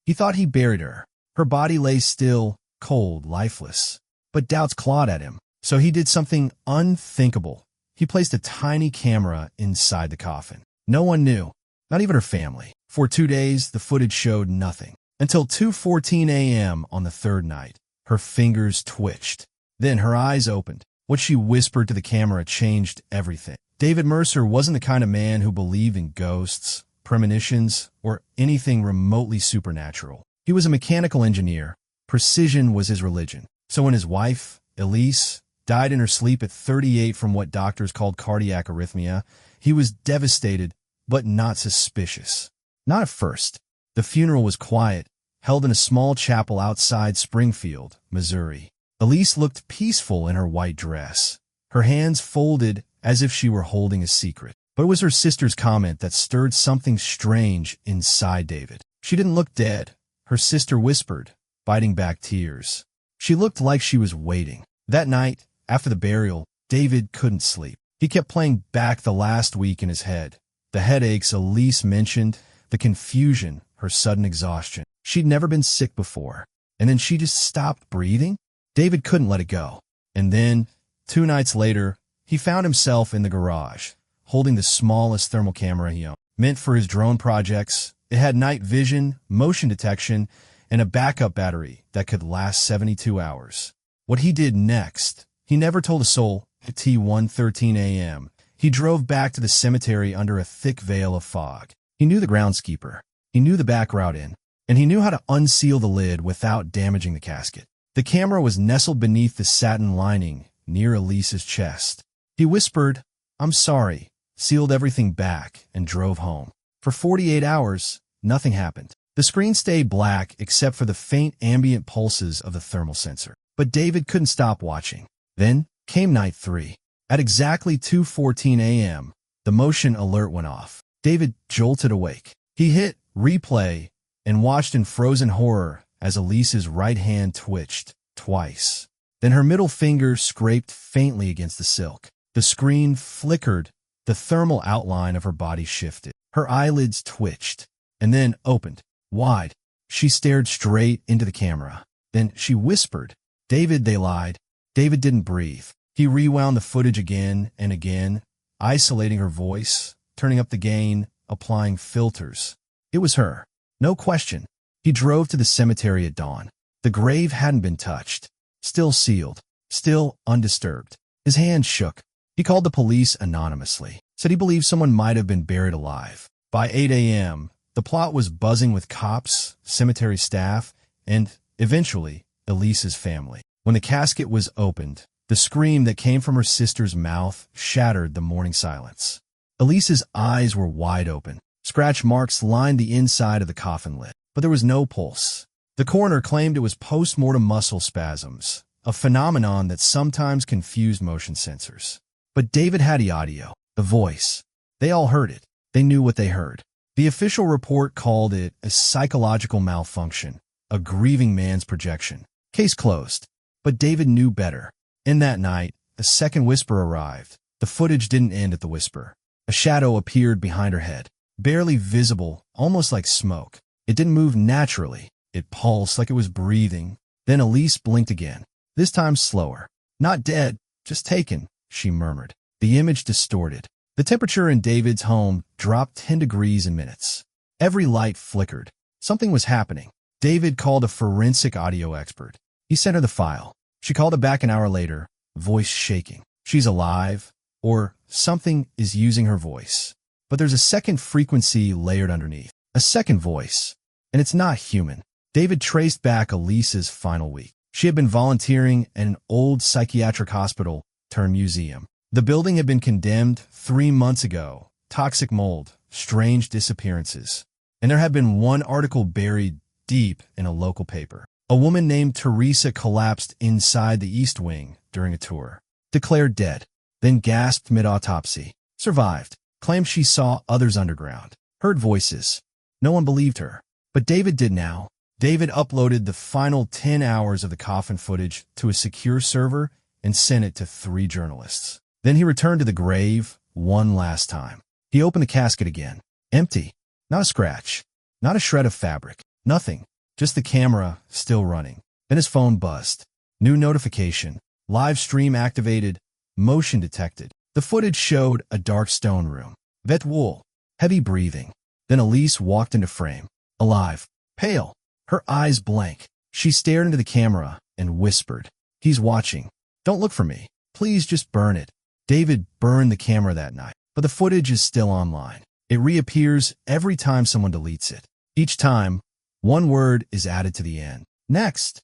He thought he buried her. Her body lay still, cold, lifeless. But doubts clawed at him, so he did something unthinkable. He placed a tiny camera inside the coffin. No one knew, not even her family. For 2 days, the footage showed nothing. Until 2:14 a.m. on the third night, her fingers twitched. Then her eyes opened. What she whispered to the camera changed everything. David Mercer wasn't the kind of man who believed in ghosts, premonitions, or anything remotely supernatural. He was a mechanical engineer. Precision was his religion. So when his wife, Elise, died in her sleep at 38 from what doctors called cardiac arrhythmia, he was devastated, but not suspicious. Not at first. The funeral was quiet, held in a small chapel outside Springfield, Missouri. Elise looked peaceful in her white dress, her hands folded as if she were holding a secret. But it was her sister's comment that stirred something strange inside David. She didn't look dead, her sister whispered, biting back tears. She looked like she was waiting. That night, after the burial, David couldn't sleep. He kept playing back the last week in his head. The headaches Elise mentioned, the confusion, her sudden exhaustion. She'd never been sick before. And then she just stopped breathing? David couldn't let it go. And then, 2 nights later, he found himself in the garage, holding the smallest thermal camera he owned. Meant for his drone projects, it had night vision, motion detection, and a backup battery that could last 72 hours. What he did next, he never told a soul. At T1:13 a.m., he drove back to the cemetery under a thick veil of fog. He knew the groundskeeper. He knew the back route in. And he knew how to unseal the lid without damaging the casket. The camera was nestled beneath the satin lining near Elise's chest. He whispered, "I'm sorry," sealed everything back, and drove home. For 48 hours, nothing happened. The screen stayed black except for the faint ambient pulses of the thermal sensor. But David couldn't stop watching. Then came night 3. At exactly 2:14 a.m., the motion alert went off. David jolted awake. He hit replay and watched in frozen horror as Elise's right hand twitched twice. Then her middle finger scraped faintly against the silk. The screen flickered. The thermal outline of her body shifted. Her eyelids twitched and then opened wide. She stared straight into the camera. Then she whispered, "David, they lied." David didn't breathe. He rewound the footage again and again, isolating her voice, turning up the gain, applying filters. It was her. No question. He drove to the cemetery at dawn. The grave hadn't been touched. Still sealed. Still undisturbed. His hand shook. He called the police anonymously. Said he believed someone might have been buried alive. By 8 a.m., the plot was buzzing with cops, cemetery staff, and, eventually, Elise's family. When the casket was opened, the scream that came from her sister's mouth shattered the morning silence. Elise's eyes were wide open. Scratch marks lined the inside of the coffin lid, but there was no pulse. The coroner claimed it was post-mortem muscle spasms, a phenomenon that sometimes confused motion sensors. But David had the audio, the voice. They all heard it. They knew what they heard. The official report called it a psychological malfunction, a grieving man's projection. Case closed. But David knew better. In that night, a second whisper arrived. The footage didn't end at the whisper. A shadow appeared behind her head, barely visible, almost like smoke. It didn't move naturally. It pulsed like it was breathing. Then Elise blinked again, this time slower. "Not dead, just taken," she murmured. The image distorted. The temperature in David's home dropped 10 degrees in minutes. Every light flickered. Something was happening. David called a forensic audio expert. He sent her the file. She called it back an hour later, voice shaking. She's alive, or something is using her voice. But there's a second frequency layered underneath. A second voice. And it's not human. David traced back Elise's final week. She had been volunteering at an old psychiatric hospital turned museum. The building had been condemned 3 months ago. Toxic mold, strange disappearances. And there had been one article buried deep in a local paper. A woman named Teresa collapsed inside the East Wing during a tour. Declared dead. Then gasped mid-autopsy. Survived. Claimed she saw others underground. Heard voices. No one believed her. But David did now. David uploaded the final 10 hours of the coffin footage to a secure server and sent it to 3 journalists. Then he returned to the grave one last time. He opened the casket again. Empty. Not a scratch. Not a shred of fabric. Nothing. Just the camera still running. Then his phone buzzed. New notification. Live stream activated. Motion detected. The footage showed a dark stone room. Vet wool. Heavy breathing. Then Elise walked into frame. Alive. Pale. Her eyes blank. She stared into the camera and whispered, "He's watching. Don't look for me. Please just burn it." David burned the camera that night, but the footage is still online. It reappears every time someone deletes it. Each time, one word is added to the end. Next.